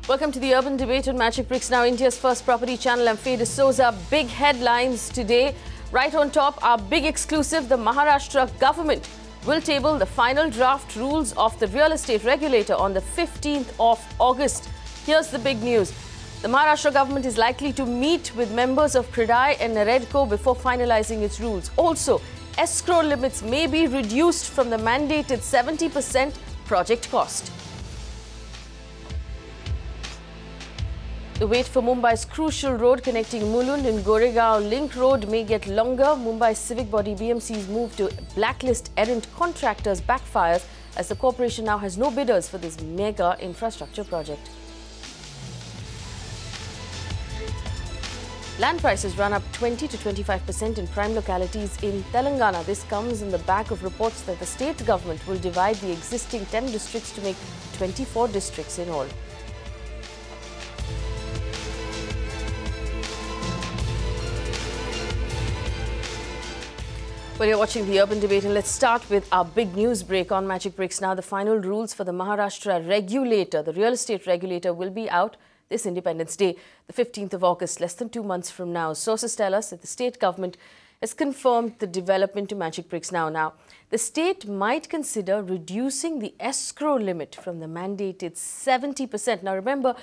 Welcome to the Urban Debate on Magicbricks Now, India's first property channel. I'm Faye D'Souza. Big headlines today. Right on top, our big exclusive, the Maharashtra government will table the final draft rules of the real estate regulator on the 15th of August. Here's the big news. The Maharashtra government is likely to meet with members of CREDAI and errant Co before finalizing its rules. Also, escrow limits may be reduced from the mandated 70% project cost. The wait for Mumbai's crucial road connecting Mulund and Goregaon Link Road may get longer. Mumbai's civic body BMC's move to blacklist errant contractors backfires as the corporation now has no bidders for this mega infrastructure project. Land prices run up 20 to 25% in prime localities in Telangana. This comes in the back of reports that the state government will divide the existing 10 districts to make 24 districts in all. Well, you're watching the Urban Debate, and let's start with our big news break on Magicbricks Now. The final rules for the Maharashtra regulator, the real estate regulator, will be out this Independence Day, the 15th of August, less than 2 months from now. Sources tell us that the state government has confirmed the development to Magicbricks Now. Now, the state might consider reducing the escrow limit from the mandated 70%. Now, remember,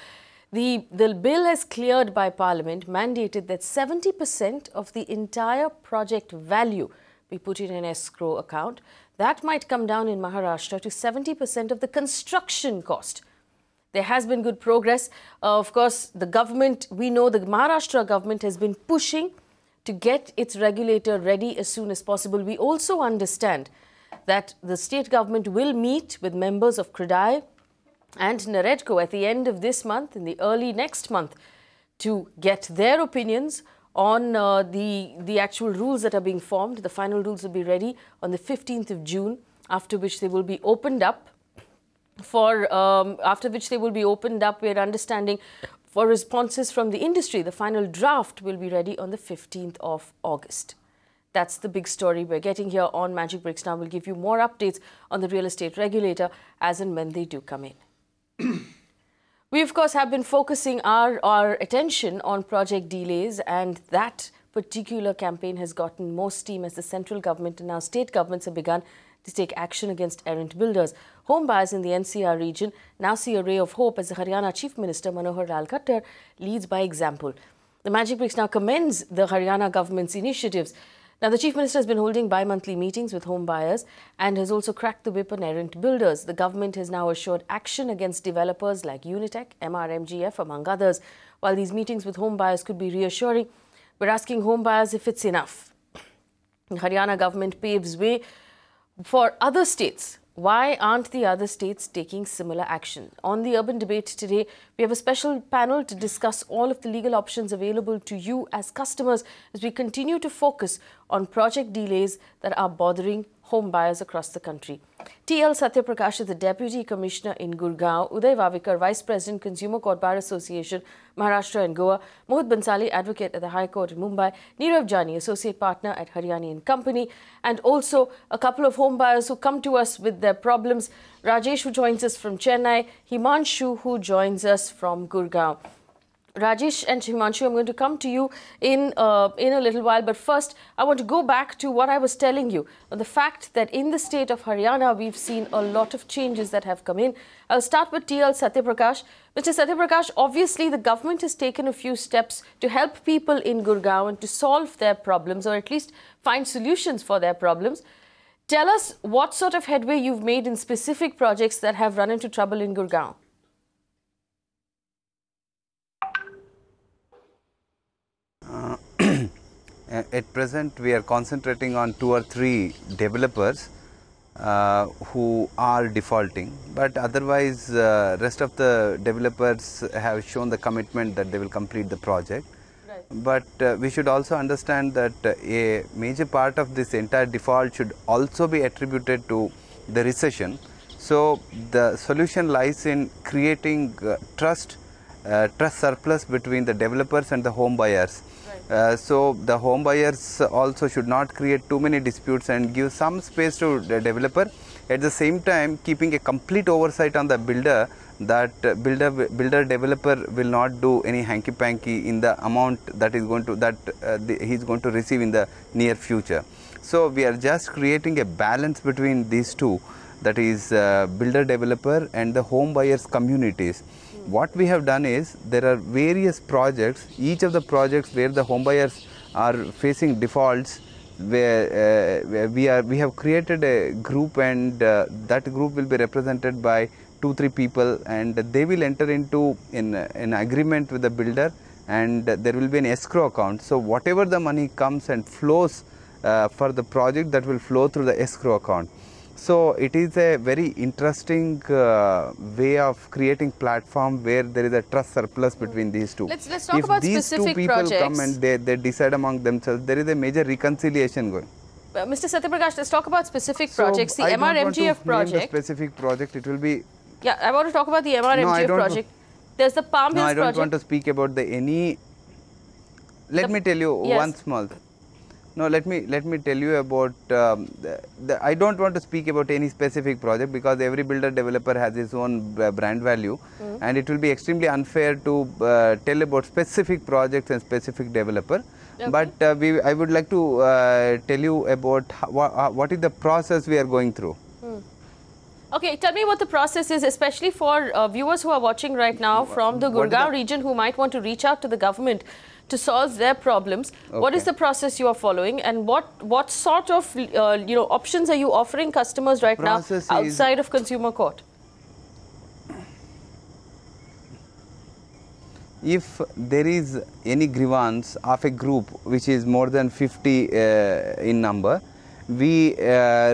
the bill has cleared by Parliament, mandated that 70% of the entire project value be put in an escrow account. That might come down in Maharashtra to 70% of the construction cost. There has been good progress. Of course, the government, we know the Maharashtra government has been pushing to get its regulator ready as soon as possible. We also understand that the state government will meet with members of CREDAI and errant Co at the end of this month, in the early next month, to get their opinions on the actual rules that are being formed. The final rules will be ready on the 15th of June, after which they will be opened up for, we're understanding, for responses from the industry. The final draft will be ready on the 15th of August. That's the big story we're getting here on Magicbricks Now. We'll give you more updates on the real estate regulator as and when they do come in. We, of course, have been focusing our attention on project delays, and that particular campaign has gotten more steam as the central government and now state governments have begun to take action against errant builders. Homebuyers in the NCR region now see a ray of hope as the Haryana Chief Minister Manohar Khattar leads by example. The Magicbricks Now commends the Haryana government's initiatives. Now, the Chief Minister has been holding bi-monthly meetings with homebuyers and has also cracked the whip on errant builders. The government has now assured action against developers like Unitech, MRMGF, among others. While these meetings with homebuyers could be reassuring, we're asking homebuyers if it's enough. The Haryana government paves way for other states. Why aren't the other states taking similar action? On the Urban Debate today, we have a special panel to discuss all of the legal options available to you as customers as we continue to focus on project delays that are bothering home buyers across the country. TL Satyaprakash is the Deputy Commissioner in Gurgaon, Uday Wavikar, Vice President, Consumer Court Bar Association, Maharashtra and Goa, Mohit Bhansali Advocate at the High Court in Mumbai, Nirav Jani Associate Partner at Hariani Co Mumbai, and also a couple of home buyers who come to us with their problems. Rajesh, who joins us from Chennai, Himanshu, who joins us from Gurgaon. Rajesh and Himanshu, I'm going to come to you in a little while, but first I want to go back to what I was telling you, the fact that in the state of Haryana we've seen a lot of changes that have come in. I'll start with TL Satyaprakash. Mr. Satyaprakash, obviously the government has taken a few steps to help people in Gurgaon and to solve their problems, or at least find solutions for their problems. Tell us what sort of headway you've made in specific projects that have run into trouble in Gurgaon. At present, we are concentrating on 2 or 3 developers who are defaulting, but otherwise rest of the developers have shown the commitment that they will complete the project. Right. But we should also understand that a major part of this entire default should also be attributed to the recession. So the solution lies in creating trust surplus between the developers and the home buyers. So the home buyers also should not create too many disputes and give some space to the developer, at the same time keeping a complete oversight on the builder that builder developer will not do any hanky panky in the amount that is going to he is going to receive in the near future. So we are just creating a balance between these two, that is builder developer and the home buyers communities. What we have done is, there are various projects, each of the projects where the home buyers are facing defaults, where we have created a group, and that group will be represented by 2-3 people, and they will enter into an agreement with the builder, and there will be an escrow account. So whatever the money comes and flows for the project, that will flow through the escrow account. So it is a very interesting way of creating platform where there is a trust surplus between these two. Let's talk about specific projects. If these two people come and they decide among themselves, there is a major reconciliation going. Mr. Satyaprakash, let's talk about specific projects. The MRMGF project. The specific project, it will be. Yeah, I want to talk about the MRMGF project. There's the Palm Hills project. No, I don't want to speak about any. Let me tell you one small thing. No, let me tell you about. I don't want to speak about any specific project, because every builder developer has his own brand value, and it will be extremely unfair to tell about specific projects and specific developer. Okay. But I would like to tell you about what is the process we are going through. Okay, tell me what the process is, especially for viewers who are watching right now from the Gurgaon region who might want to reach out to the government to solve their problems. Okay. What is the process you are following, and what sort of options are you offering customers right now outside of consumer court? If there is any grievance of a group which is more than 50 in number, we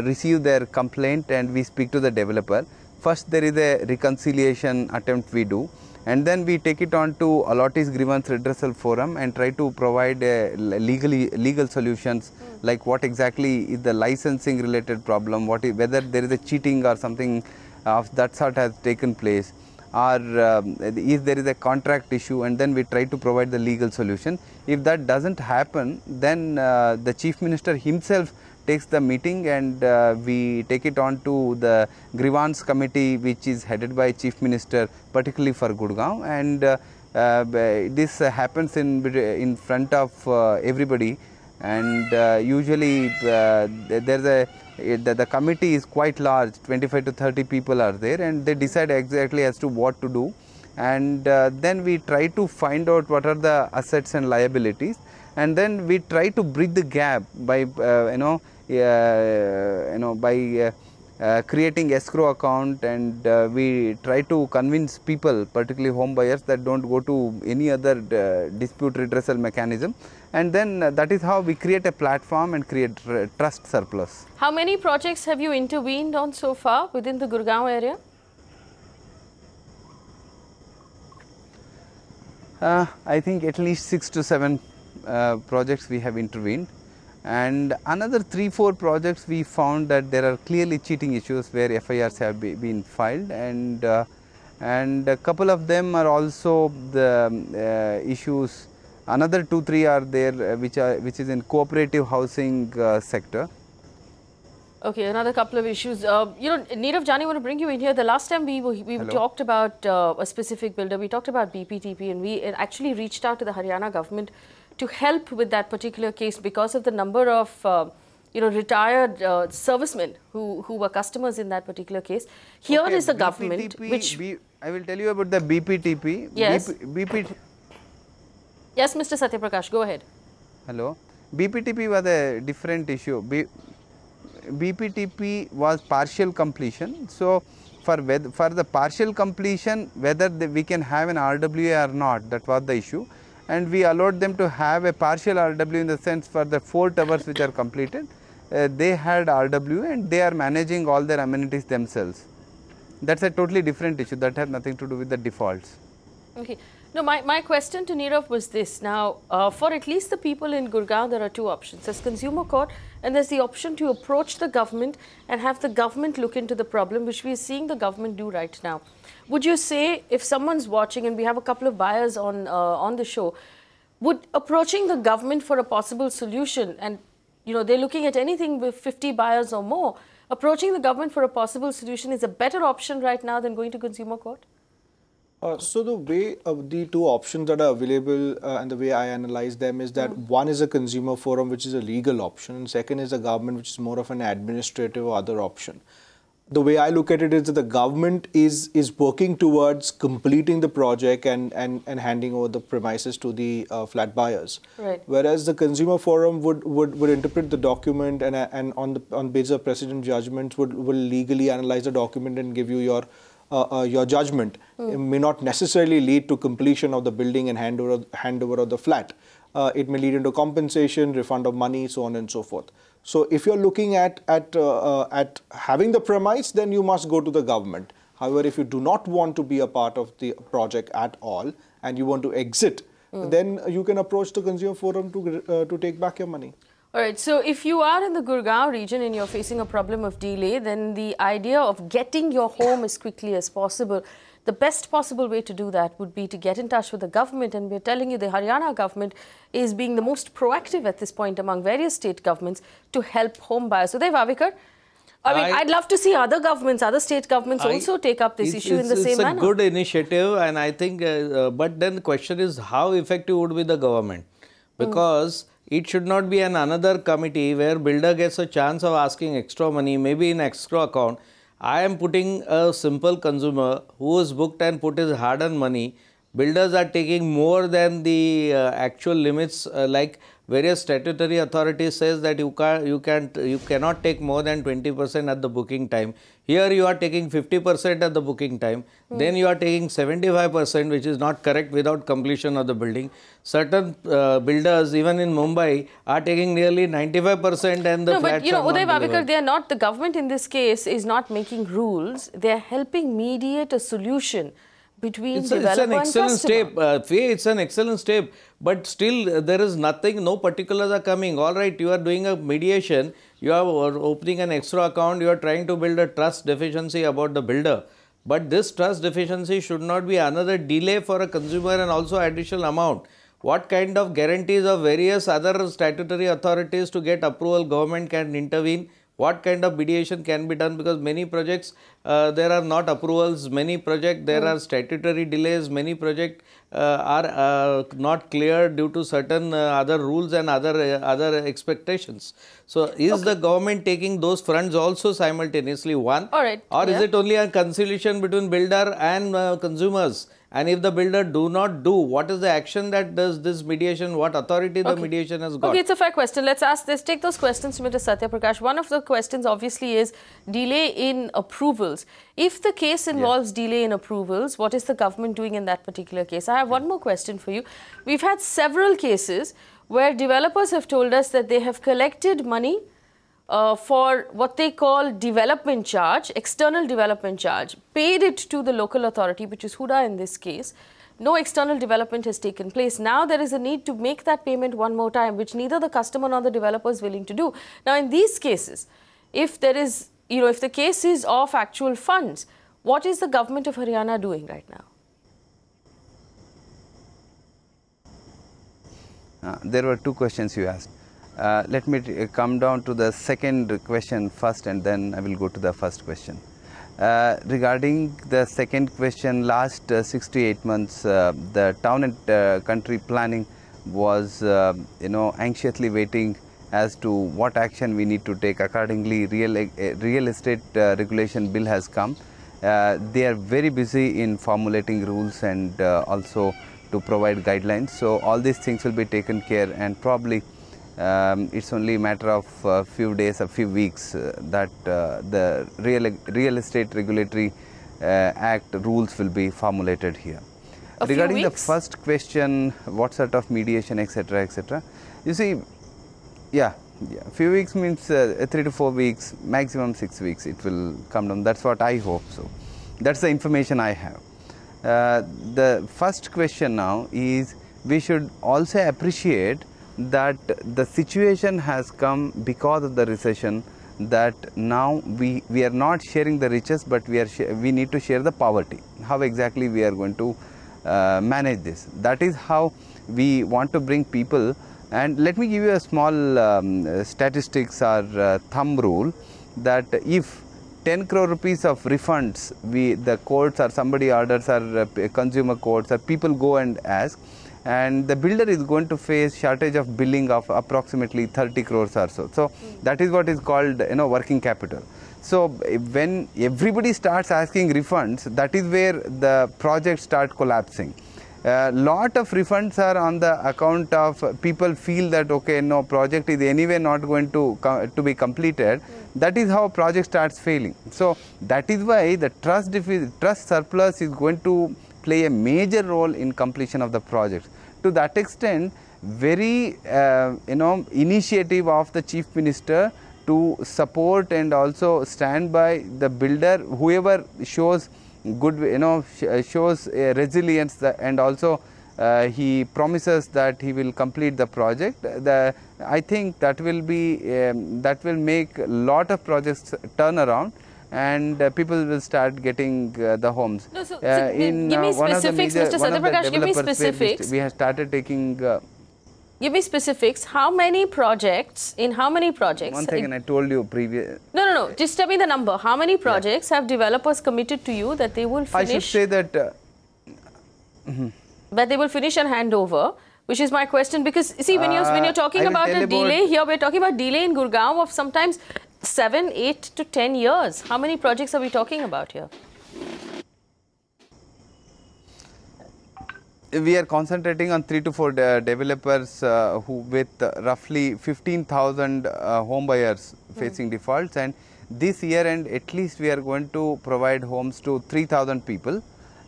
receive their complaint and we speak to the developer. First there is a reconciliation attempt we do, and then we take it on to Allottees Grievance Redressal Forum and try to provide legal solutions, like what exactly is the licensing related problem, whether there is a cheating or something of that sort has taken place, or if there is a contract issue, and then we try to provide the legal solution. If that doesn't happen, then the Chief Minister himself takes the meeting, and we take it on to the Grievance committee, which is headed by Chief Minister, particularly for Gurgaon, and this happens in front of everybody, and usually the committee is quite large, 25 to 30 people are there, and they decide exactly as to what to do, and then we try to find out what are the assets and liabilities, and then we try to bridge the gap by creating escrow account, and we try to convince people, particularly home buyers, that don't go to any other dispute redressal mechanism, and then that is how we create a platform and create trust surplus. How many projects have you intervened on so far within the Gurgaon area? I think at least 6 to 7 projects we have intervened, and another 3-4 projects we found that there are clearly cheating issues where FIRs have been filed, and a couple of them are also the issues. Another 2-3 are there which is in cooperative housing sector. Okay, another couple of issues. Nirav Jani, I want to bring you in here. The last time we talked about a specific builder, we talked about BPTP, and we actually reached out to the Haryana government to help with that particular case because of the number of retired servicemen who were customers in that particular case. Here is the government, I will tell you about the BPTP. Yes. Yes, Mr. Satyaprakash, go ahead. Hello. BPTP was a different issue. BPTP was partial completion. So, for the partial completion, whether we can have an RWA or not, that was the issue. And we allowed them to have a partial RW in the sense for the 4 towers which are completed. They had RW and they are managing all their amenities themselves. That's a totally different issue. That has nothing to do with the defaults. Okay. No, my question to Nirav was this. Now, for at least the people in Gurgaon, there are 2 options. There's consumer court, and there's the option to approach the government and have the government look into the problem, which we are seeing the government do right now. Would you say, if someone's watching, and we have a couple of buyers on the show, would approaching the government for a possible solution, and they're looking at anything with 50 buyers or more, approaching the government for a possible solution is a better option right now than going to consumer court? So the way the two options that are available and the way I analyze them is that one is a consumer forum, which is a legal option, and second is a government, which is more of an administrative or other option. The way I look at it is that the government is working towards completing the project and handing over the premises to the flat buyers. Right. Whereas the consumer forum would interpret the document and on basis of precedent judgments will legally analyze the document and give you your judgment. It may not necessarily lead to completion of the building and handover of the flat. It may lead into compensation, refund of money, so on and so forth. So if you're looking at having the premise, then you must go to the government. However, if you do not want to be a part of the project at all and you want to exit, then you can approach the consumer forum to take back your money. All right, so if you are in the Gurgaon region and you're facing a problem of delay, then the idea of getting your home as quickly as possible, the best possible way to do that would be to get in touch with the government, and we're telling you the Haryana government is being the most proactive at this point among various state governments to help home buyers. Uday Wavikar, I'd love to see other governments, other state governments also take up this issue in the same manner. It's a good initiative, and I think, but then the question is how effective would be the government? Because it should not be another committee where builder gets a chance of asking extra money, maybe in escrow account. I am putting a simple consumer who is booked and put his hard-earned money. Builders are taking more than the actual limits, like various statutory authorities says that you cannot take more than 20% at the booking time. Here you are taking 50% at the booking time. Then you are taking 75%, which is not correct without completion of the building. Certain builders, even in Mumbai, are taking nearly 95% and the flats are not but you know, Uday Wavikar, delivered. they are not, the government in this case is not making rules. They are helping mediate a solution between developer and customer. It's an excellent step, but still there is nothing, no particulars are coming. All right, you are doing a mediation, you are opening an extra account, you are trying to build a trust deficiency about the builder. But this trust deficiency should not be another delay for a consumer and also additional amount. What kind of guarantees of various other statutory authorities to get approval government can intervene? What kind of mediation can be done? Because many projects, there are not approvals, many projects, there are statutory delays, many projects are not clear due to certain other rules and other expectations. So, is the government taking those fronts also simultaneously, one? All right. Or is it only a conciliation between builder and consumers? And if the builder do not do, what is the action that does this mediation, what authority the mediation has got? Okay, it's a fair question. Let's take those questions to Mr. Satyaprakash. One of the questions obviously is delay in approvals. If the case involves delay in approvals, what is the government doing in that particular case? I have one more question for you. We've had several cases where developers have told us that they have collected money for what they call development charge, external development charge, paid it to the local authority, which is Huda in this case. No external development has taken place. Now there is a need to make that payment one more time, which neither the customer nor the developer is willing to do. Now in these cases, if there is, if the case is of actual funds, what is the government of Haryana doing right now? There were two questions you asked. Let me come down to the second question first, and then I will go to the first question. Regarding the second question, last 6 to 8 months, the town and country planning was, anxiously waiting as to what action we need to take. Accordingly, real estate regulation bill has come. They are very busy in formulating rules and also to provide guidelines. So all these things will be taken care, and probably it's only a matter of a few days, a few weeks that the real estate regulatory act rules will be formulated here. Regarding the first question, what sort of mediation, etc., etc. You see, a few weeks means 3 to 4 weeks, maximum 6 weeks it will come down. That's what I hope so. That's the information I have. The first question now is, we should also appreciate that the situation has come because of the recession, that now we are not sharing the riches, but we need to share the poverty. How exactly we are going to manage this? That is how we want to bring people. And let me give you a small statistics or thumb rule, that if 10 crore rupees of refunds, the courts or somebody orders or consumer courts or people go and ask, and the builder is going to face shortage of billing of approximately 30 crores or so. So that is what is called, working capital. So when everybody starts asking refunds, that is where the projects start collapsing. Lot of refunds are on the account of people feel that okay, no, project is anyway not going to be completed. That is how project starts failing. So that is why the trust surplus is going to play a major role in completion of the project. To that extent, very initiative of the Chief Minister to support and also stand by the builder, whoever shows good, shows resilience, and also he promises that he will complete the project. I think that will be that will make a lot of projects turn around, and people will start getting the homes. No, so give me specifics, Mr. Satyaprakash. Give me specifics. We have started taking. Give me specifics. How many projects? In how many projects? One second, I told you previous. No. Just tell me the number. How many projects have developers committed to you that they will finish? I should say that. That they will finish and hand over, which is my question. Because see, when you're talking about a delay here, we're talking about delay in Gurgaon of sometimes 7, 8 to 10 years. How many projects are we talking about here? We are concentrating on 3 to 4 developers who with roughly 15,000 home buyers facing defaults, and this year end at least we are going to provide homes to 3,000 people,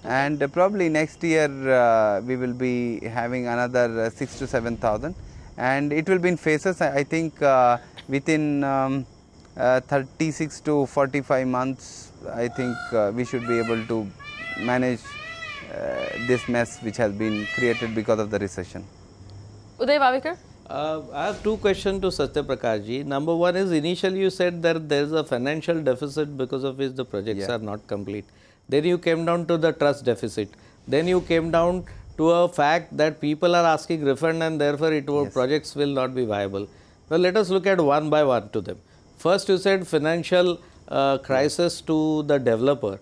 and probably next year we will be having another 6 to 7,000, and it will be in phases. I think within 36 to 45 months I think we should be able to manage this mess which has been created because of the recession. Uday Wavikar? I have two questions to Satyaprakash ji. Number one is, initially you said that there is a financial deficit because of which the projects are not complete. Then you came down to the trust deficit. Then you came down to a fact that people are asking refund and therefore projects will not be viable. Now let us look at one by one to them. First you said financial crisis to the developer.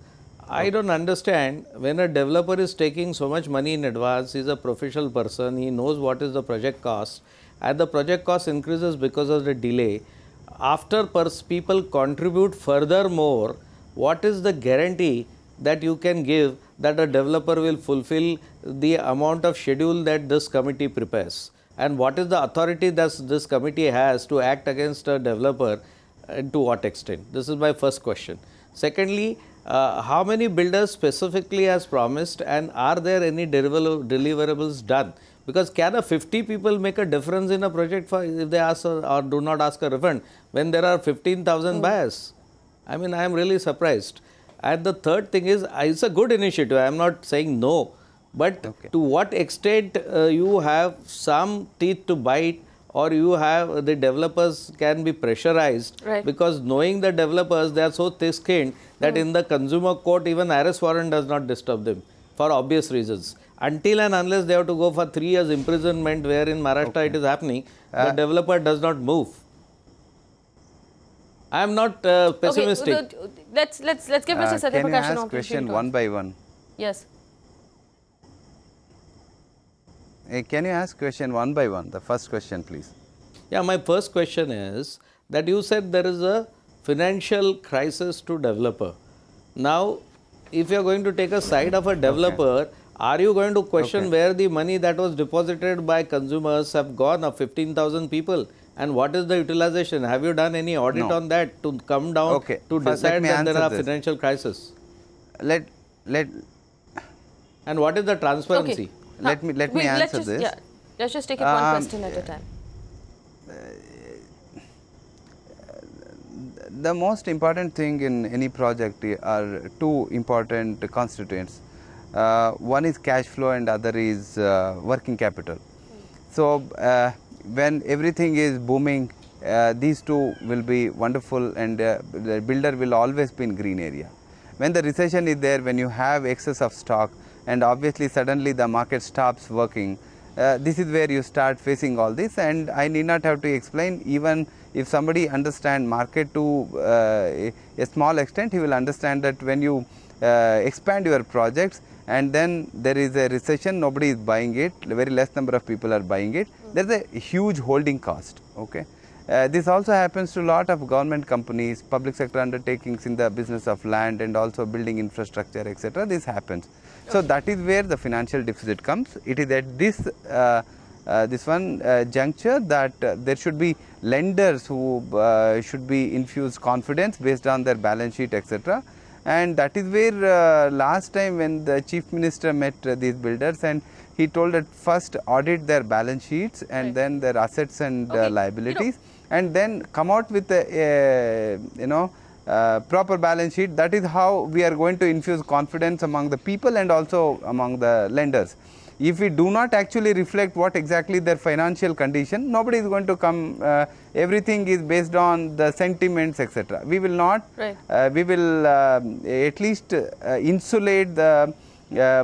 I don't understand, when a developer is taking so much money in advance, he is a professional person, he knows what is the project cost, and the project cost increases because of the delay. After people contribute furthermore, what is the guarantee that you can give that a developer will fulfill the amount of schedule that this committee prepares? And what is the authority that this committee has to act against a developer, and to what extent? This is my first question. Secondly, how many builders specifically as promised, and are there any deliverables done? Because can 50 people make a difference in a project if they ask or do not ask a refund when there are 15,000 buyers? I mean, I am really surprised. And the third thing is, it's a good initiative, I am not saying no, but to what extent you have some teeth to bite, or you have the developers can be pressurized, because knowing the developers, they are so thick-skinned that in the consumer court even arrest warrant does not disturb them for obvious reasons. Until and unless they have to go for 3 years imprisonment, where in Maharashtra it is happening, the developer does not move. I am not pessimistic. Okay, let's give Mr. Satyaprakash an opportunity. Can you ask question one by one? Yes. Can you ask question one by one? The first question, please. Yeah, my first question is that you said there is a financial crisis to developer. Now, if you are going to take a side of a developer, are you going to question where the money that was deposited by consumers have gone of 15,000 people? And what is the utilization? Have you done any audit on that to come down to decide that there are financial crisis? And what is the transparency? Let me answer this. Yeah, let's just take it one question at a time. The most important thing in any project are two important constituents. One is cash flow and other is working capital. So when everything is booming, these two will be wonderful, and the builder will always be in green area. When the recession is there, when you have excess of stock, and obviously suddenly the market stops working, this is where you start facing all this, and I need not have to explain. Even if somebody understand market to a small extent, he will understand that when you expand your projects and then there is a recession, nobody is buying it, very less number of people are buying it, there is a huge holding cost. Okay. This also happens to a lot of government companies, public sector undertakings in the business of land and also building infrastructure, etc. This happens. So that is where the financial deficit comes. It is at this juncture that there should be lenders who should be infused confidence based on their balance sheet, etc. And that is where last time when the chief minister met these builders, and he told that first audit their balance sheets and then their assets and liabilities, and then come out with a proper balance sheet. That is how we are going to infuse confidence among the people and also among the lenders. If we do not actually reflect what exactly their financial condition, nobody is going to come. Everything is based on the sentiments, etc. We will not. We will at least insulate the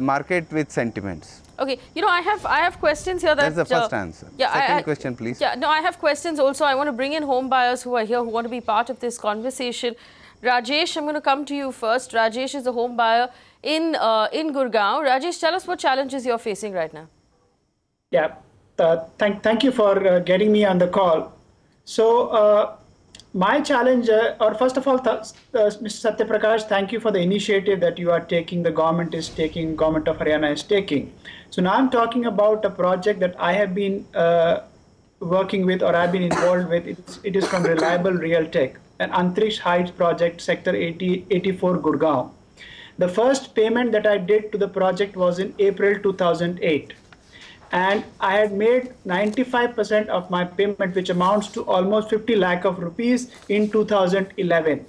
market with sentiments. Okay, I have questions here. That's the first answer. Yeah, second question, please. Yeah, no, I have questions also. I want to bring in home buyers who are here, who want to be part of this conversation. Rajesh, I'm going to come to you first. Rajesh is a home buyer in Gurgaon. Rajesh, tell us what challenges you're facing right now. Yeah, thank you for getting me on the call. So my challenge, or first of all, Mr. Satyaprakash, thank you for the initiative that you are taking, the government is taking, government of Haryana is taking. So now I'm talking about a project that I have been working with, or I've been involved with. It is from Reliable Realtech, an Antriksh Heights project, Sector 84, Gurgaon. The first payment that I did to the project was in April 2008. And I had made 95% of my payment, which amounts to almost 50 lakh of rupees in 2011.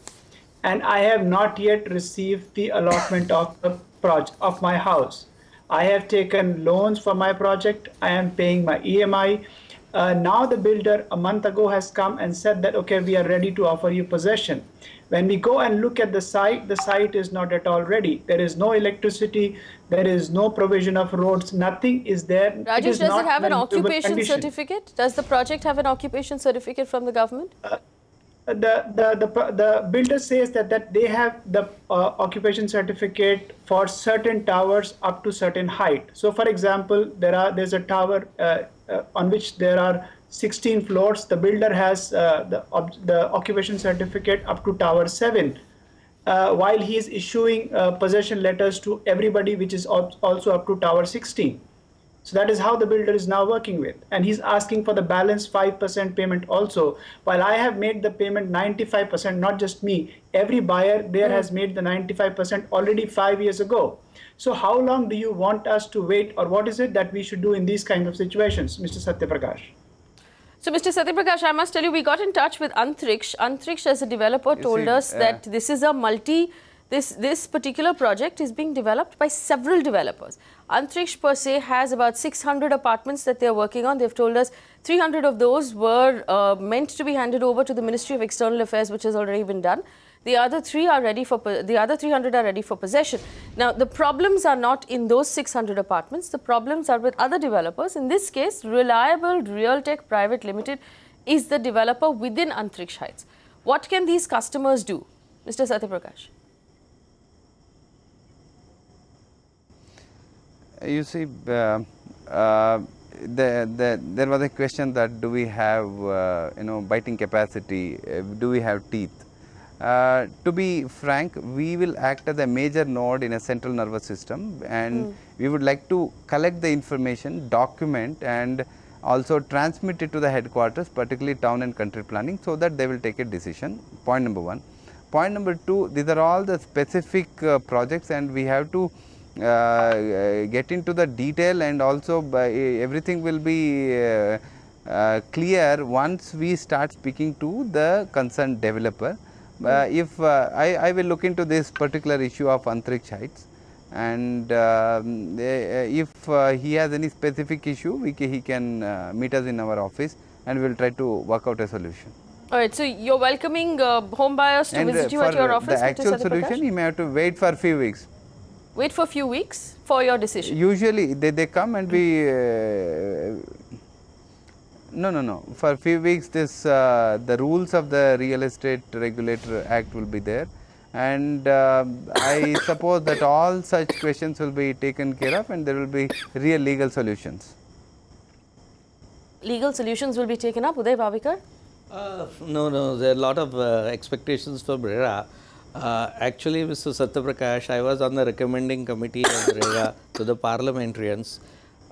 And I have not yet received the allotment of the project of my house. I have taken loans for my project. I am paying my EMI. Now the builder a month ago has come and said that, okay, we are ready to offer you possession. When we go and look at the site is not at all ready. There is no electricity, there is no provision of roads, nothing is there. Rajesh, does it have an occupation certificate? Does the project have an occupation certificate from the government? The builder says that they have the occupation certificate for certain towers up to certain height. So for example, there's a tower on which there are 16 floors. The builder has the occupation certificate up to tower 7, while he is issuing possession letters to everybody, which is also up to tower 16. So that is how the builder is now working with, and he's asking for the balance 5% payment also, while I have made the payment 95%, not just me, every buyer there has made the 95% already 5 years ago. So how long do you want us to wait, or what is it that we should do in these kind of situations, Mr. Satyaprakash? So, Mr. Satyaprakash, I must tell you, we got in touch with Antriksh. Antriksh, as a developer, told us that this is a this particular project is being developed by several developers. Antriksh per se has about 600 apartments that they are working on. They've told us 300 of those were meant to be handed over to the Ministry of External Affairs, which has already been done. The other 300 are ready for possession. Now, the problems are not in those 600 apartments. The problems are with other developers. In this case, Reliable Realtech Private Limited is the developer within Antriksh Heights. What can these customers do, Mr. Satyaprakash? You see, there was a question that do we have, biting capacity, do we have teeth? To be frank, we will act as a major node in a central nervous system, and we would like to collect the information, document, and also transmit it to the headquarters, particularly town and country planning, so that they will take a decision. Point number one. Point number two, these are all the specific projects, and we have to get into the detail, and also everything will be clear once we start speaking to the concerned developer. If I will look into this particular issue of Antriksh Heights, and if he has any specific issue, he can meet us in our office, and we will try to work out a solution. All right, so you're welcoming home buyers to visit you at your office. The actual solution, he may have to wait for a few weeks. Wait for a few weeks for your decision? Usually they come and we, no. For a few weeks the rules of the Real Estate Regulator Act will be there, and I suppose that all such questions will be taken care of and there will be real legal solutions. Legal solutions will be taken up, Uday Wavikar? No, there are a lot of expectations from RERA. Actually, Mr. Satyaprakash, I was on the recommending committee of RERA to the parliamentarians.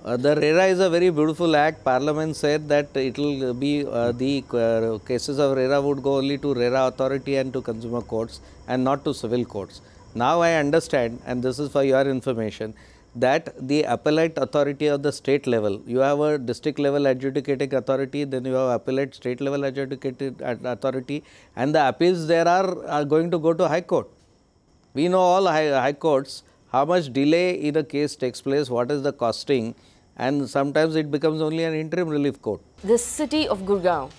The RERA is a very beautiful act. Parliament said that it will be the cases of RERA would go only to RERA authority and to consumer courts and not to civil courts. Now I understand, and this is for your information, that the appellate authority of the state level, you have a district level adjudicating authority, then you have appellate state level adjudicating authority, and the appeals there are going to go to High Court. We know all high courts, how much delay in a case takes place, what is the costing, and sometimes it becomes only an interim relief court. The city of Gurgaon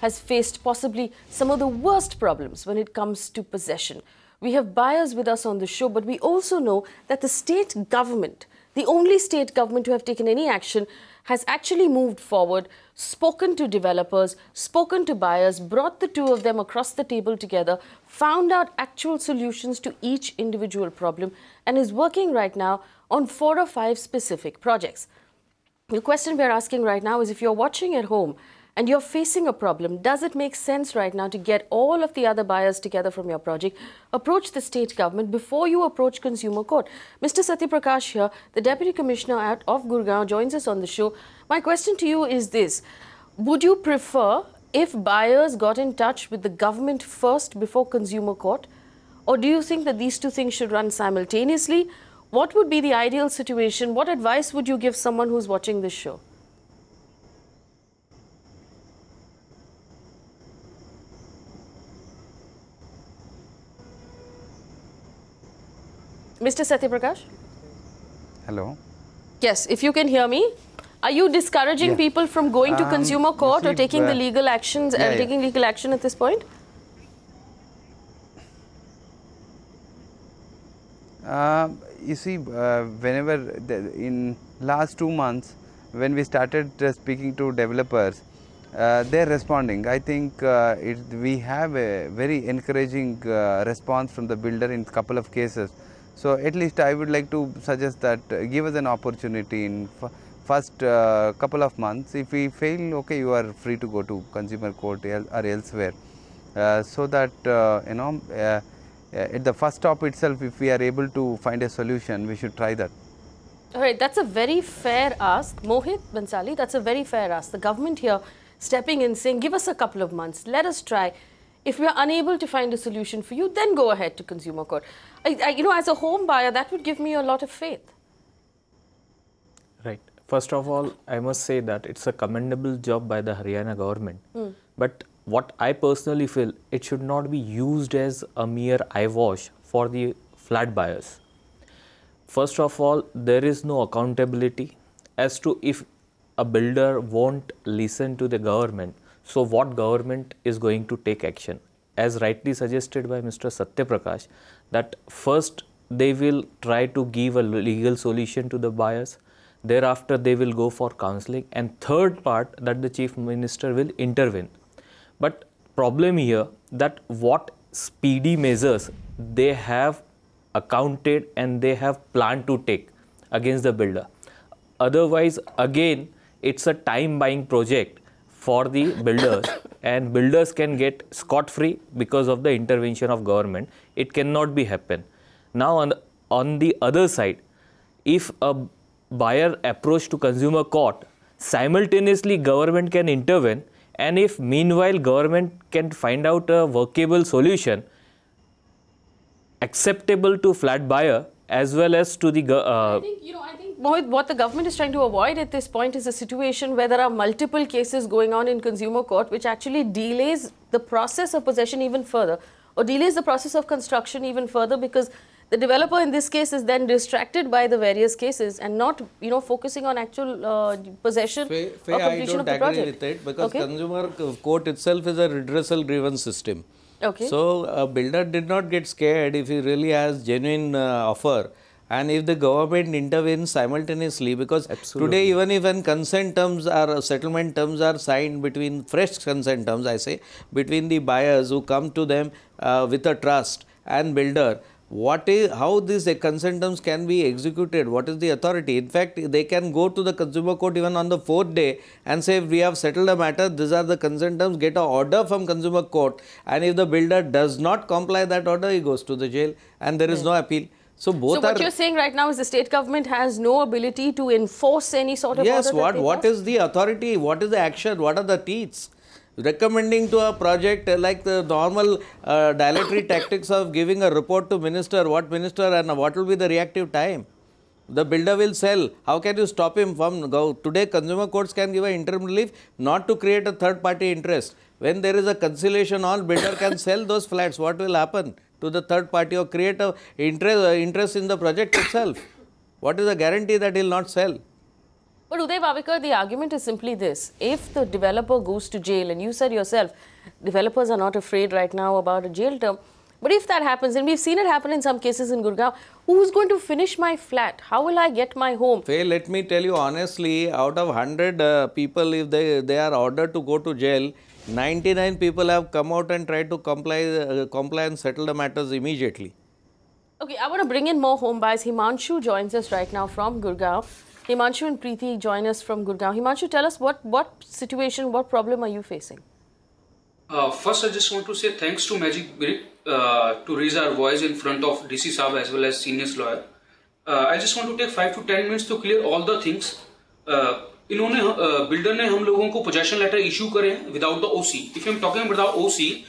has faced possibly some of the worst problems when it comes to possession. We have buyers with us on the show, but we also know that the state government, the only state government to have taken any action, has actually moved forward, spoken to developers, spoken to buyers, brought the two of them across the table together, found out actual solutions to each individual problem, and is working right now on 4 or 5 specific projects. The question we are asking right now is, if you're watching at home and you're facing a problem, does it make sense right now to get all of the other buyers together from your project, approach the state government before you approach consumer court? Mr. Satyaprakash here, the Deputy Commissioner of Gurgaon, joins us on the show. My question to you is this: would you prefer if buyers got in touch with the government first before consumer court, or do you think that these two things should run simultaneously? What would be the ideal situation? What advice would you give someone who's watching this show? Mr. Satyaprakash? Hello? Yes, if you can hear me. Are you discouraging people from going to consumer court or taking the legal actions, taking legal action at this point? You see, whenever in last 2 months, when we started speaking to developers, they're responding. I think we have a very encouraging response from the builder in couple of cases. So at least I would like to suggest that give us an opportunity in first couple of months. If we fail, okay, you are free to go to consumer court or elsewhere. So that at the first stop itself, if we are able to find a solution, we should try that. All right, that's a very fair ask. Mohit Bhansali, that's a very fair ask. The government here stepping in, saying, give us a couple of months, let us try. If we are unable to find a solution for you, then go ahead to consumer court. As a home buyer, that would give me a lot of faith. Right. First of all, I must say that it's a commendable job by the Haryana government. But what I personally feel, it should not be used as a mere eyewash for the flat buyers. First of all, there is no accountability as to if a builder won't listen to the government. So what government is going to take action? As rightly suggested by Mr. Satyaprakash, that first they will try to give a legal solution to the buyers. Thereafter, they will go for counseling. And third part, that the Chief Minister will intervene. But problem here, that what speedy measures they have accounted and they have planned to take against the builder. Otherwise, again, it's a time-buying project for the builders, and builders can get scot-free because of the intervention of government. It cannot be happen. Now, on the other side, if a buyer approach to consumer court, simultaneously government can intervene, and if meanwhile government can find out a workable solution acceptable to flat buyer as well as to the I think Mohit, what the government is trying to avoid at this point is a situation where there are multiple cases going on in consumer court, which actually delays the process of possession even further, or delays the process of construction even further, because the developer in this case is then distracted by the various cases and not, focusing on actual possession or completion of the project. I don't agree with it, because consumer court itself is a redressal grievance system. Okay. So a builder did not get scared if he really has genuine offer, And if the government intervenes simultaneously, because today even if when consent terms or settlement terms are signed between, fresh consent terms I say, between the buyers who come to them with a trust and builder, how these consent terms can be executed? What is the authority? In fact, they can go to the consumer court even on the 4th day and say, we have settled the matter, these are the consent terms, get an order from consumer court, and if the builder does not comply that order, he goes to the jail and there is no appeal. So what you're saying right now is the state government has no ability to enforce any sort of order? Yes, what is the authority? What is the action? What are the teats? Recommending to a project like the normal dilatory tactics of giving a report to minister, what minister and what will be the reactive time? The builder will sell. How can you stop him from today consumer courts can give an interim relief not to create a third party interest. When there is a conciliation, all builder can sell those flats. What will happen to the third party or create a interest in the project itself? What is the guarantee that he will not sell? But Uday Wavikar, the argument is simply this. If the developer goes to jail, and you said yourself, developers are not afraid right now about a jail term. But if that happens, and we've seen it happen in some cases in Gurgaon, who's going to finish my flat? How will I get my home? Faye, let me tell you honestly, out of 100 people, if they are ordered to go to jail, 99 people have come out and tried to comply and settle the matters immediately. Okay, I want to bring in more home buyers. Himanshu joins us right now from Gurgaon. Himanshu and Preeti join us from Gurgaon. Himanshu, tell us what situation, what problem are you facing? First, I just want to say thanks to Magicbricks to raise our voice in front of DC Saab as well as seniors lawyer. I just want to take 5 to 10 minutes to clear all the things. इन्होंने builder ने हम लोगों को possession letter issue करे without the OC. If I'm talking about the OC,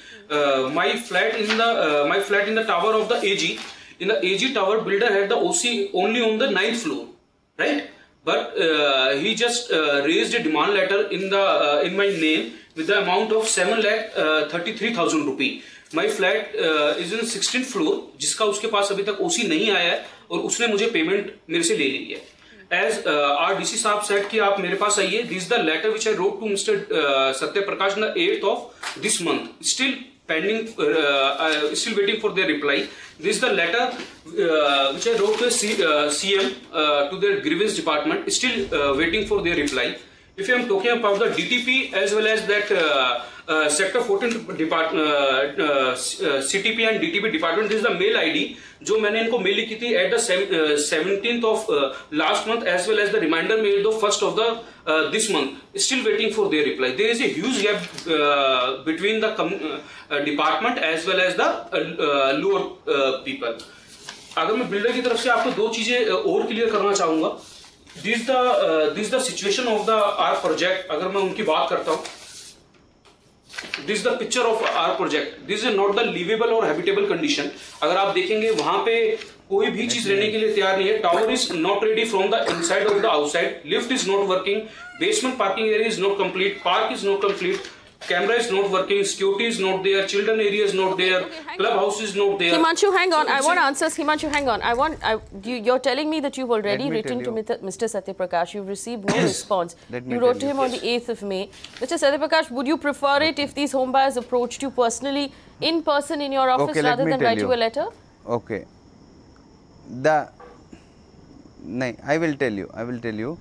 my flat in the tower of the AG, in the AG tower, builder had the OC only on the 9th floor, right? But he just raised a demand letter in my name with the amount of 7,33,000 rupee. My flat is in 16th floor, जिसका उसके पास अभी तक OC नहीं आया है और उसने मुझे पेमेंट मेरे से ले ली है. As our DC साहब said कि आप मेरे पास आइए. This is the letter which I wrote to Mr. Satyaprakash on the 8th of this month. Still pending, still waiting for their reply. This is the letter which I wrote to CM to their grievance department. Still waiting for their reply. If I am talking about the DTP as well as that Sector 14 department, CTP and DTP department, this is the mail ID जो मैंने इनको mail लिखी थी at the 17th of last month as well as the reminder mail the 1st of the this month. Still waiting for their reply. There is a huge gap between the department as well as the lower people. अगर मैं builder की तरफ से आपको दो चीजें और clear करना चाहूँगा. This is the situation of our project. अगर मैं उनकी बात करता हूँ, this is the picture of our project. This is not the livable or habitable condition. अगर आप देखेंगे वहाँ पे कोई भी चीज रहने के लिए तैयार नहीं है. Tower is not ready from the inside or the outside. Lift is not working. Basement parking area is not complete. Park is not complete. Camera is not working, security is not there, children area is not there, clubhouse is not there. Himanshu, hang on. I want answers. Himanshu, hang on. You're telling me that you've already written to Mr. Satyaprakash. You've received no response. You wrote to him on the 8th of May. Mr. Satyaprakash, would you prefer it if these home buyers approached you personally, in person in your office rather than write you a letter? Okay. I will tell you.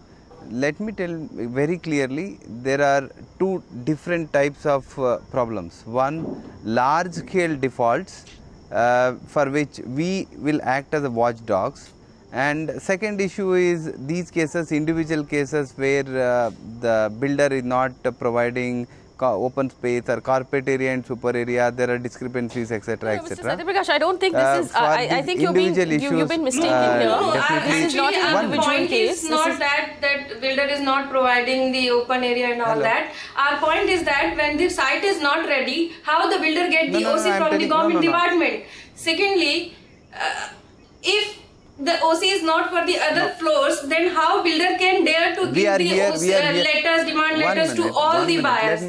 Let me tell very clearly, there are two different types of problems. One, large scale defaults for which we will act as a watchdogs, and second issue is these cases, individual cases where the builder is not providing open space or carpet area and super area, there are discrepancies, etc., etc. Mr. Satyaprakash, I don't think this is. I think you've been mistaken here. No, this is not an individual case. It's not that builder is not providing the open area and all that. Our point is that when the site is not ready, how the builder get the OC from the government department. Secondly, if the OC is not for the other floors, then how builder can dare to give the demand letters to all the buyers?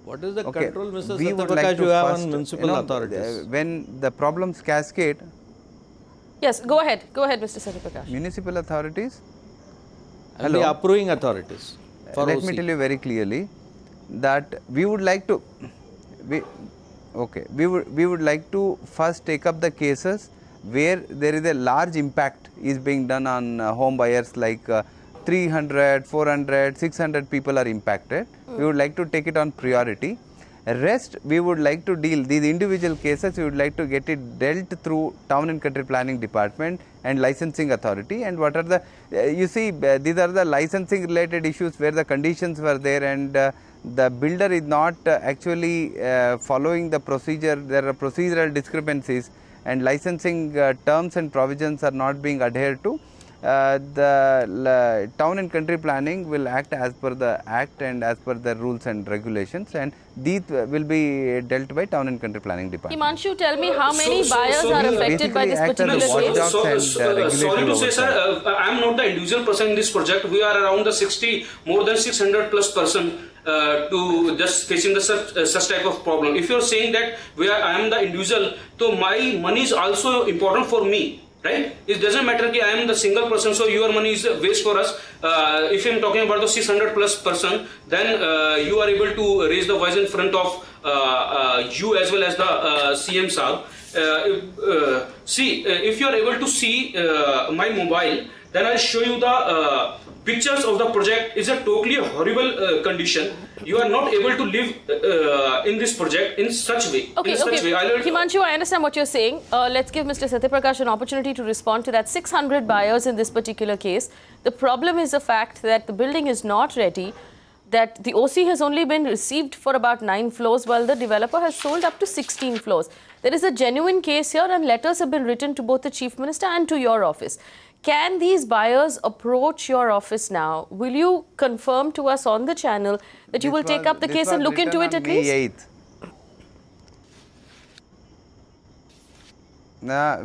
What is the control, Mr. Satyaprakash, you have on municipal authorities? When the problems cascade. Yes, go ahead, Mr. Satyaprakash. Municipal authorities and the approving authorities. Let me tell you very clearly that we would like to. Okay, we would like to first take up the cases where there is a large impact is being done on home buyers, like 300, 400, 600 people are impacted. We would like to take it on priority. Rest, we would like to deal these individual cases. We would like to get it dealt through Town and Country Planning Department and Licensing Authority. And what are the you see, these are the licensing related issues where the conditions were there and the builder is not actually following the procedure. There are procedural discrepancies and licensing terms and provisions are not being adhered to. The Town and Country Planning will act as per the Act and as per the rules and regulations, and these will be dealt by Town and Country Planning Department. Himanshu, tell me how many buyers are affected by this particular case? Sorry to say, sir, I am not the individual person in this project. We are around the more than 600 plus person to just facing the such type of problem. If you are saying that I am the individual, so my money is also important for me. Right? It doesn't matter that I am the single person, so your money is waste for us. If I am talking about the 600 plus person, then you are able to raise the voice in front of you as well as the CM Saab. See, if you are able to see my mobile, then I'll show you the pictures of the project. Is a totally horrible condition. You are not able to live in this project in such way. Okay, Himanshu, I understand what you're saying. Let's give Mr. Satyaprakash an opportunity to respond to that. 600 buyers in this particular case. The problem is the fact that the building is not ready, that the OC has only been received for about 9 floors while the developer has sold up to 16 floors. There is a genuine case here and letters have been written to both the Chief Minister and to your office. Can these buyers approach your office now? Will you confirm to us on the channel that you will take up the case and look into it at least?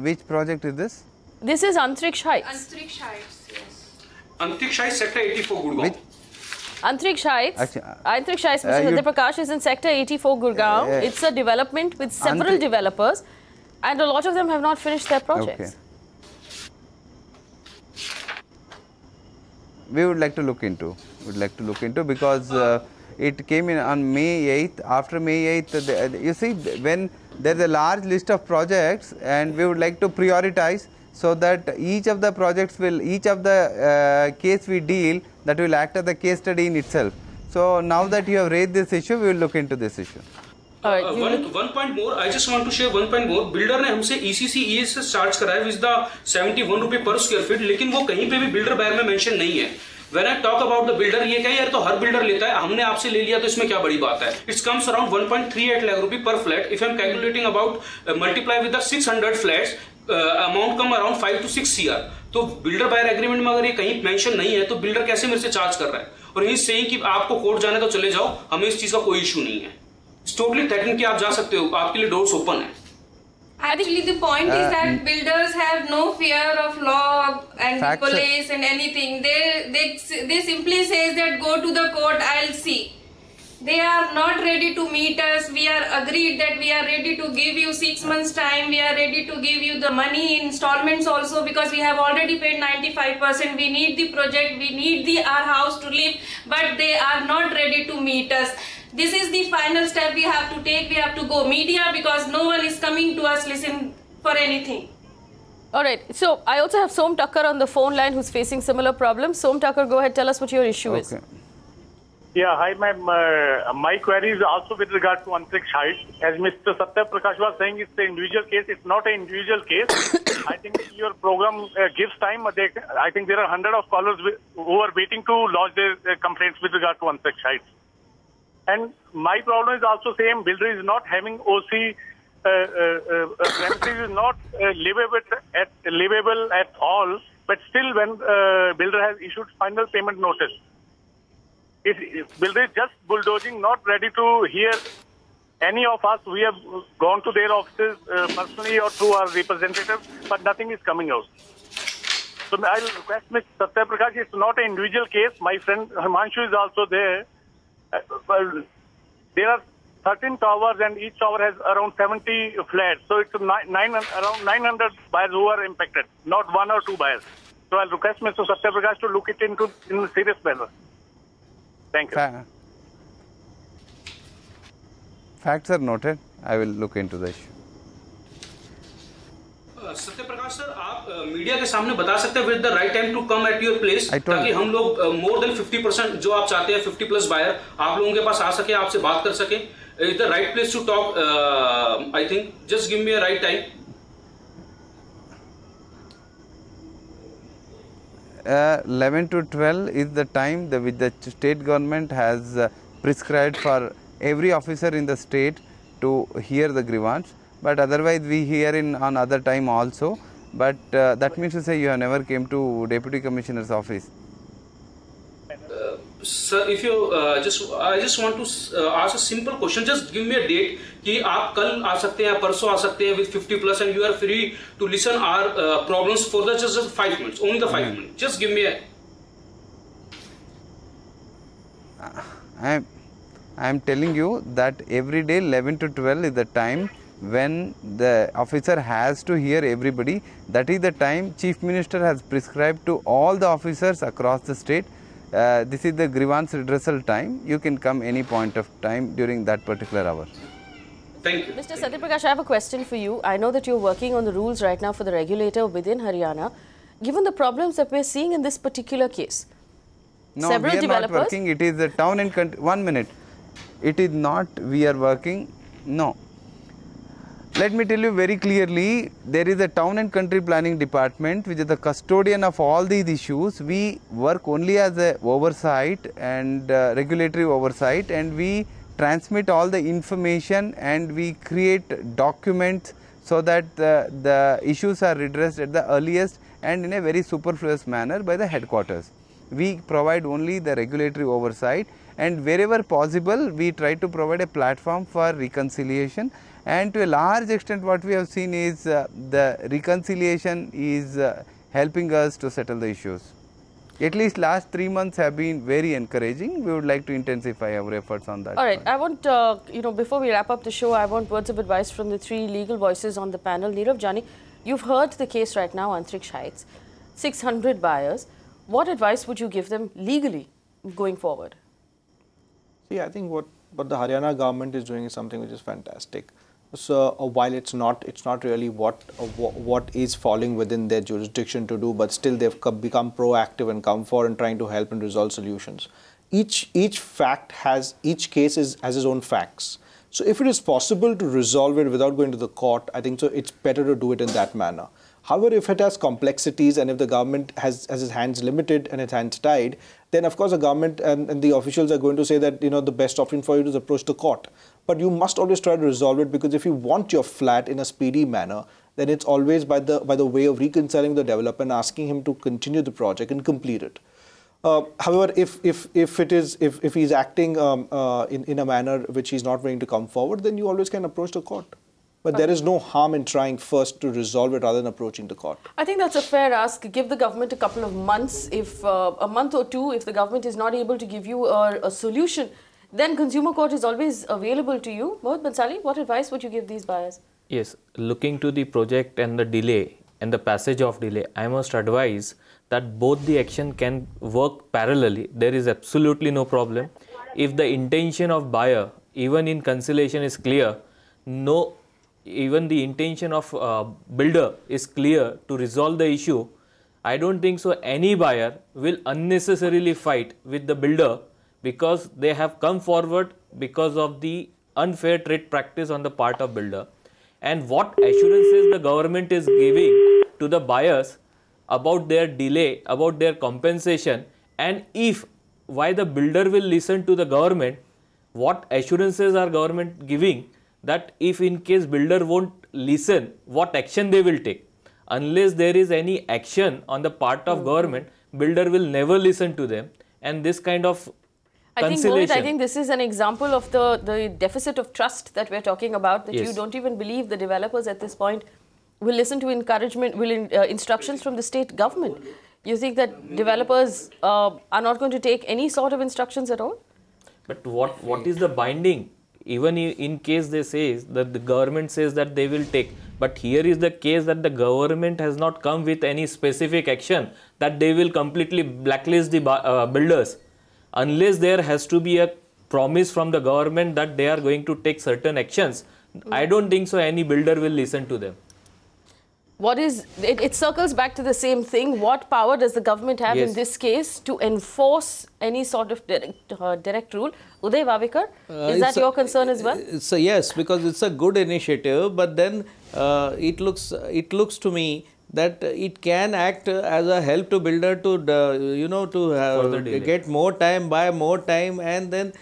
Which project is this? This is Antriksh Heights. Antriksh Heights, yes. Antriksh Heights, Sector 84, Gurgaon. Antriksh Heights, Mr. Satyaprakash, is in Sector 84, Gurgaon. It's a development with several developers and a lot of them have not finished their projects. Okay. We would like to look into. Because it came in on May 8th. After May 8th, you see, when there is a large list of projects, and we would like to prioritize so that each of the projects each of the case we deal, that will act as a case study in itself. So now that you have raised this issue, we will look into this issue. One point more, I just want to share one point more. Builder ने हमसे ECC ES charge कराया with the 71 रुपए per square feet, लेकिन वो कहीं पे भी builder buyer में mention नहीं है. When I talk about the builder, ये क्या यार तो हर builder लेता है, हमने आपसे ले लिया तो इसमें क्या बड़ी बात है? It comes around 1.38 lakh rupee per flat. If I am calculating about multiply with the 600 flats, amount come around 5 to 6 CR. तो builder buyer agreement में अगर ये कहीं mention नहीं है, तो builder कैसे मेरे से charge कर रहा है? और ये saying कि आपको कोर्ट जाना है तो चले जाओ, हमें इस चीज का कोई issue नहीं है. It's totally technically आप जा सकते हो, आपके लिए doors open है. Actually, the point is that builders have no fear of law and the police and anything. They simply say that go to the court, I'll see. They are not ready to meet us. We are agreed that we are ready to give you 6 months time. We are ready to give you the money in installments also because we have already paid 95%. We need the project. We need our house to live, but they are not ready to meet us. This is the final step we have to take. We have to go media because no one is coming to us listen for anything. All right. So I also have Som Thakkar on the phone line who's facing similar problems. Som Thakkar, go ahead. Tell us what your issue is. Yeah, hi ma'am. My query is also with regard to Antriksh Heights. As Mr. Satyaprakash was saying, it's an individual case. It's not an individual case. I think your program gives time. I think there are hundreds of callers who are waiting to lodge their complaints with regard to Antriksh Heights. And my problem is also same. Builder is not having OC. Premises is not livable at all. But still, when builder has issued final payment notice, if builder is just bulldozing, not ready to hear any of us. We have gone to their offices personally or through our representatives, but nothing is coming out. So I will request Mr. Satyaprakash, it's not an individual case. My friend Himanshu is also there. There are 13 towers and each tower has around 70 flats. So it's around 900 buyers who are impacted, not 1 or 2 buyers. So I'll request Mr. Satyaprakash to look it into in a serious manner. Thank you. Facts are noted. I will look into the issue. Satyaprakash sir, आप media के सामने बता सकते हैं with the right time to come at your place, ताकि हम लोग more than 50% जो आप चाहते हैं 50+ बायर आप लोगों के पास आ सके, आपसे बात कर सके. Is the right place to talk. I think just give me a right time. 11 to 12 is the time which the state government has prescribed for every officer in the state to hear the grievance, but otherwise we hear in on other time also. But that means to say you have never came to Deputy Commissioner's office. Sir, if you I just want to ask a simple question. Just give me a date कि आप कल आ सकते हैं, परसों आ सकते हैं with 50+, and you are free to listen our problems for the just 5 minutes, only the 5 minutes. Just give me a. I am telling you that every day 11 to 12 is the time when the officer has to hear everybody. That is the time Chief Minister has prescribed to all the officers across the state. This is the grievance redressal time. You can come any point of time during that particular hour. Thank you. Mr. Satyaprakash, I have a question for you. I know that you're working on the rules right now for the regulator within Haryana. Given the problems that we're seeing in this particular case, no, several we are developers... not working. It is the town and country. 1 minute. It is not we are working. No. Let me tell you very clearly, there is a town and country planning department which is the custodian of all these issues. We work only as a oversight and regulatory oversight, and we transmit all the information and we create documents so that the issues are redressed at the earliest and in a very superfluous manner by the headquarters. We provide only the regulatory oversight, and wherever possible we try to provide a platform for reconciliation. And to a large extent what we have seen is the reconciliation is helping us to settle the issues. At least last 3 months have been very encouraging. We would like to intensify our efforts on that. All right, I want, before we wrap up the show, I want words of advice from the 3 legal voices on the panel. Nirav Jani, you've heard the case right now on Antriksh Heights, 600 buyers. What advice would you give them legally going forward? See, I think what the Haryana government is doing is something which is fantastic. So while it's not really what is falling within their jurisdiction to do, but still they've become proactive and come forward and trying to help and resolve solutions. Each case has its own facts. So if it is possible to resolve it without going to the court, I think so it's better to do it in that manner. However, if it has complexities and if the government has its hands limited and its hands tied, then of course the government and the officials are going to say that the best option for you is approach the court. But you must always try to resolve it, because if you want your flat in a speedy manner, then it's always by the way of reconciling the developer and asking him to continue the project and complete it. However, if he's acting in a manner which he's not willing to come forward, then you always can approach the court. But there is no harm in trying first to resolve it rather than approaching the court. I think that's a fair ask. Give the government a couple of months. If a month or two, if the government is not able to give you a solution, then consumer court is always available to you. Mohit Bhansali, what advice would you give these buyers? Yes, looking to the project and the delay and the passage of delay, I must advise that both the action can work parallelly. There is absolutely no problem. If the intention of buyer, even in conciliation, is clear, even the intention of builder is clear to resolve the issue, I don't think so any buyer will unnecessarily fight with the builder because they have come forward because of the unfair trade practice on the part of builder. And what assurances the government is giving to the buyers about their delay, about their compensation, and why the builder will listen to the government, what assurances are government giving that if in case builder won't listen, what action they will take. Unless there is any action on the part of government, builder will never listen to them, and this kind of Mohit, I think this is an example of the deficit of trust that we're talking about, that you don't even believe the developers at this point will listen to instructions from the state government. You think that developers are not going to take any sort of instructions at all? But what is the binding? Even in case they say that the government says that they will take, but here is the case that the government has not come with any specific action that they will completely blacklist the builders. Unless there has to be a promise from the government that they are going to take certain actions, I don't think so any builder will listen to them. What is, it circles back to the same thing. What power does the government have in this case to enforce any sort of direct rule? Uday Wavikar, is that your concern as well? Yes, because it's a good initiative, but then it looks to me that it can act as a help to builder to get more time, buy more time, and then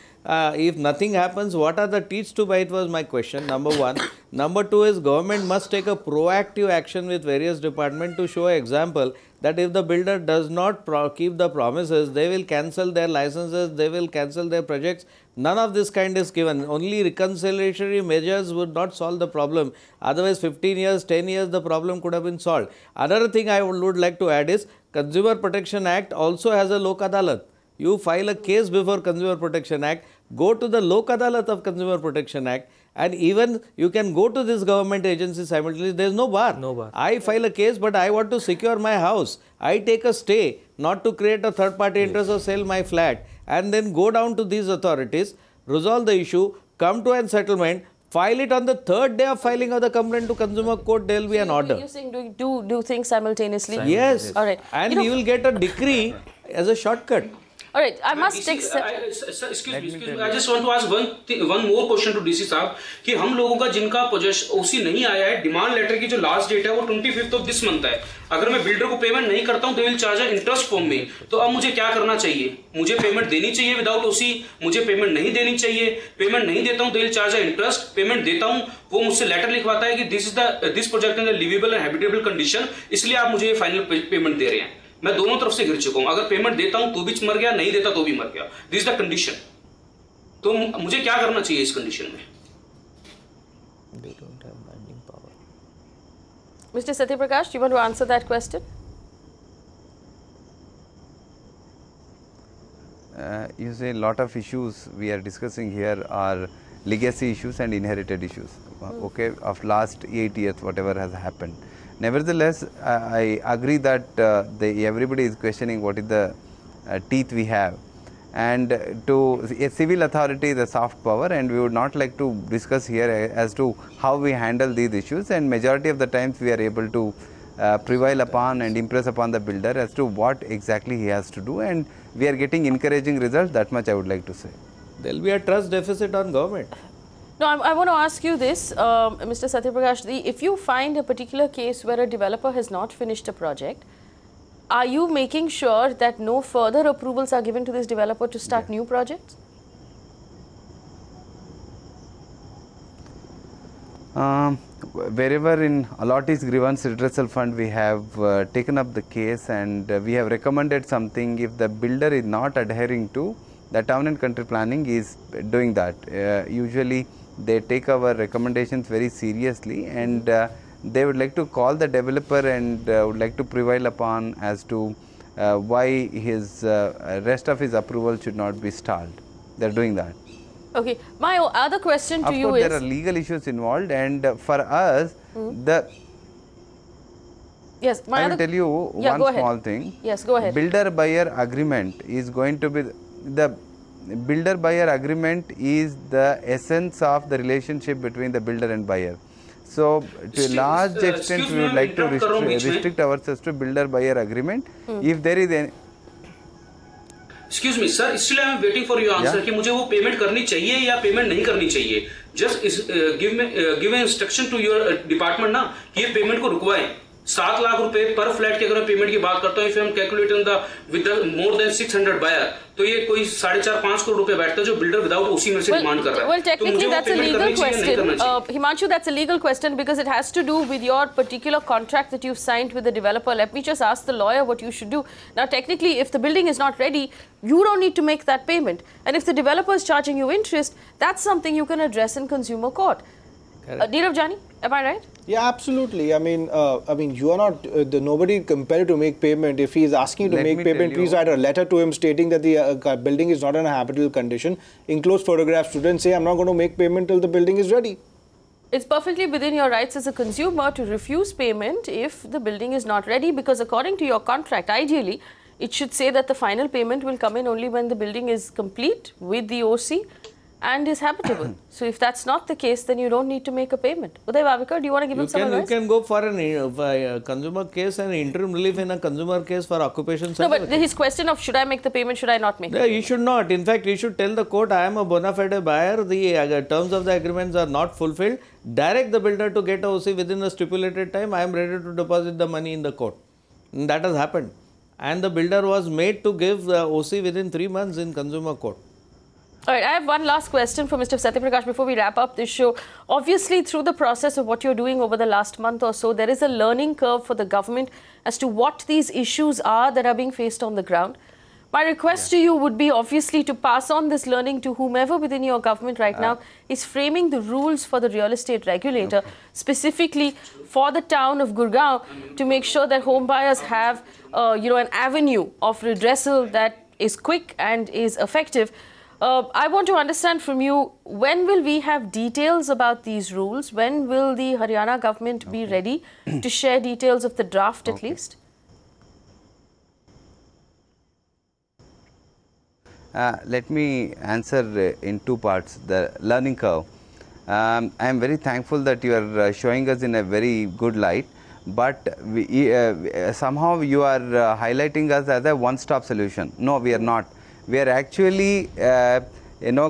if nothing happens, what are the teeth to bite was my question, number one. Number two is government must take a proactive action with various departments to show an example that if the builder does not keep the promises, they will cancel their licenses, they will cancel their projects. None of this kind is given. Only reconciliatory measures would not solve the problem. Otherwise, 15 years, 10 years, the problem could have been solved. Another thing I would like to add is Consumer Protection Act also has a Lok Adalat. You file a case before Consumer Protection Act, go to the Lok Adalat of Consumer Protection Act, and even you can go to this government agency simultaneously. There is no bar. No bar. I file a case, but I want to secure my house. I take a stay, not to create a third party interest or sell my flat, and then go down to these authorities, resolve the issue, come to a settlement, file it on the third day of filing of the complaint to Consumer Court, there will be an order. You're saying do things simultaneously? Yes. All right. And you will get a decree as a shortcut. All right, I must take... Excuse me, I just want to ask one more question to DC साहब कि हम लोगों का जिनका OC नहीं आया है, demand letter की जो लास्ट डेट है वो 25th of this month है. अगर मैं बिल्डर को पेमेंट नहीं करता हूँ तो विल चार्ज इंटरेस्ट फॉर्म में. तो अब मुझे क्या करना चाहिए? मुझे पेमेंट देनी चाहिए विदाउट OC, मुझे पेमेंट नहीं देनी चाहिए. पेमेंट नहीं देता हूँ तो विल चार्ज इंटरेस्ट. पेमेंट देता हूँ वो मुझसे लेटर लिखवाता है कि this project in the livable and habitable condition, इसलिए आप मुझे फाइनल पेमेंट दे रहे हैं. मैं दोनों तरफ से गिर चुका हूं. अगर पेमेंट देता हूं तो भी मर गया, नहीं देता तो भी मर गया. This is the condition. तो मुझे क्या करना चाहिए इस कंडीशन में? They don't have binding power. Mr. Satyaprakash, do you want to answer that question? You say a lot of issues we are discussing here are legacy issues and inherited issues, okay, of last 8 years, whatever has happened. Nevertheless, I agree that everybody is questioning what is the teeth we have, and to a civil authority is a soft power, and we would not like to discuss here as to how we handle these issues, and majority of the times we are able to prevail upon and impress upon the builder as to what exactly he has to do, and we are getting encouraging results. That much I would like to say. There will be a trust deficit on government. No, I want to ask you this, Mr. Satyaprakash, if you find a particular case where a developer has not finished a project, are you making sure that no further approvals are given to this developer to start new projects? Wherever in allottees grievance redressal fund we have taken up the case, and we have recommended something. If the builder is not adhering to, the town and country planning is doing that. Usually they take our recommendations very seriously, and they would like to call the developer and would like to prevail upon as to why his rest of his approval should not be stalled. They are doing that. Okay, my other question to you is... Of course, there are legal issues involved, and for us, Yes, I will tell you one small thing. Yes, go ahead. Builder-buyer agreement is going to be the builder-buyer agreement is the essence of the relationship between the builder and buyer. So, to a large extent, we would like to restrict ourselves to builder-buyer agreement. If there is any... Excuse me, sir. Still, I am waiting for your answer. कि मुझे वो payment करनी चाहिए या payment नहीं करनी चाहिए. Just give an instruction to your department ना कि ये पेमेंट को रुकवाएं. 7 लाख रुपए पर फ्लैट की अगर मैं पेमेंट की बात करता हूँ, if I am calculating the with the more than 600 buyer, तो ये कोई 4.5-5 करोड़ रुपए बैठता है जो बिल्डर विदाउट OC में से डिमांड कर रहा है. Well, technically that's a legal question. Himanshu, that's a legal question because it has to do with your particular contract that you've signed with the developer. Let me just ask the lawyer what you should do. Now, technically, if the building is not ready, you don't need to make that payment. And if the developer is charging you interest, that's something you can address in consumer court. Nirav Jani, am I right? Yeah, absolutely. I mean, you are not nobody compelled to make payment. If he is asking you to make payment, please write a letter to him stating that the building is not in a habitable condition. Enclose photographs to them. Say, I'm not going to make payment till the building is ready. It's perfectly within your rights as a consumer to refuse payment if the building is not ready, because according to your contract, ideally, it should say that the final payment will come in only when the building is complete with the OC, and is habitable. So if that's not the case, then you don't need to make a payment. Uday Wavikar, do you want to give him some advice? You can go for a consumer case and interim relief in a consumer case for occupation certificate. No, but his question of should I make the payment, should I not make the payment? You should not. In fact, you should tell the court, I am a bona fide buyer, the terms of the agreements are not fulfilled. Direct the builder to get a OC within a stipulated time. I am ready to deposit the money in the court. And that has happened. And the builder was made to give the OC within 3 months in consumer court. All right, I have one last question for Mr. Satyaprakash before we wrap up this show. Obviously, through the process of what you're doing over the last month or so, there is a learning curve for the government as to what these issues are that are being faced on the ground. My request to you would be obviously to pass on this learning to whomever within your government right now is framing the rules for the real estate regulator, specifically for the town of Gurgaon, to make sure that home buyers have an avenue of redressal that is quick and is effective. I want to understand from you, when will we have details about these rules? When will the Haryana government be ready to share details of the draft at least? Let me answer in two parts, the learning curve. I am very thankful that you are showing us in a very good light, but somehow you are highlighting us as a one-stop solution. No, we are not. We are actually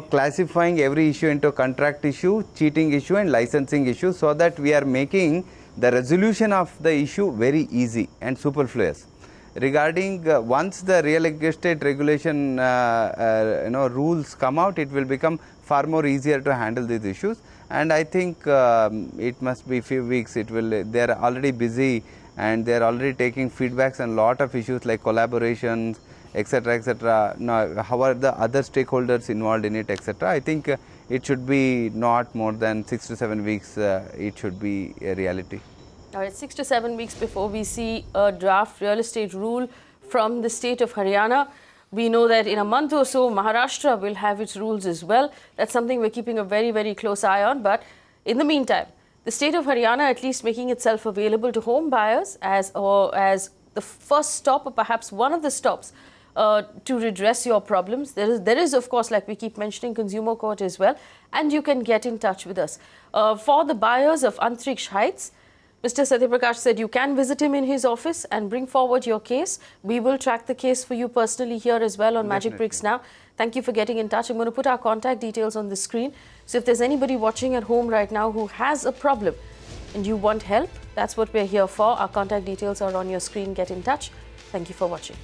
classifying every issue into contract issue, cheating issue and licensing issue, so that we are making the resolution of the issue very easy and superfluous. Regarding once the real estate regulation rules come out, it will become far more easier to handle these issues, and I think it must be few weeks. They are already busy and they are already taking feedbacks and lot of issues like collaborations, etc., etc. Now, how are the other stakeholders involved in it, etc.? I think it should be not more than 6 to 7 weeks. It should be a reality. All right, 6 to 7 weeks before we see a draft real estate rule from the state of Haryana. We know that in a month or so, Maharashtra will have its rules as well. That's something we're keeping a very, very close eye on. But in the meantime, the state of Haryana at least making itself available to home buyers as the first stop, or perhaps one of the stops to redress your problems. There is, of course, like we keep mentioning, consumer court as well, and you can get in touch with us. For the buyers of Antriksh Heights, Mr. Satyaprakash said you can visit him in his office and bring forward your case. We will track the case for you personally here as well on Magicbricks Now. Thank you for getting in touch. I'm going to put our contact details on the screen. So if there's anybody watching at home right now who has a problem and you want help, that's what we're here for. Our contact details are on your screen. Get in touch. Thank you for watching.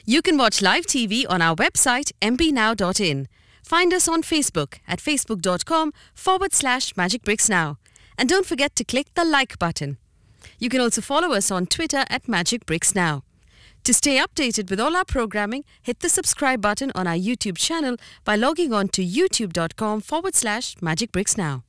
You can watch live TV on our website mpnow.in. Find us on Facebook at facebook.com/Magicbricks Now. And don't forget to click the like button. You can also follow us on Twitter at Magicbricks Now. To stay updated with all our programming, hit the subscribe button on our YouTube channel by logging on to youtube.com/Magicbricks Now.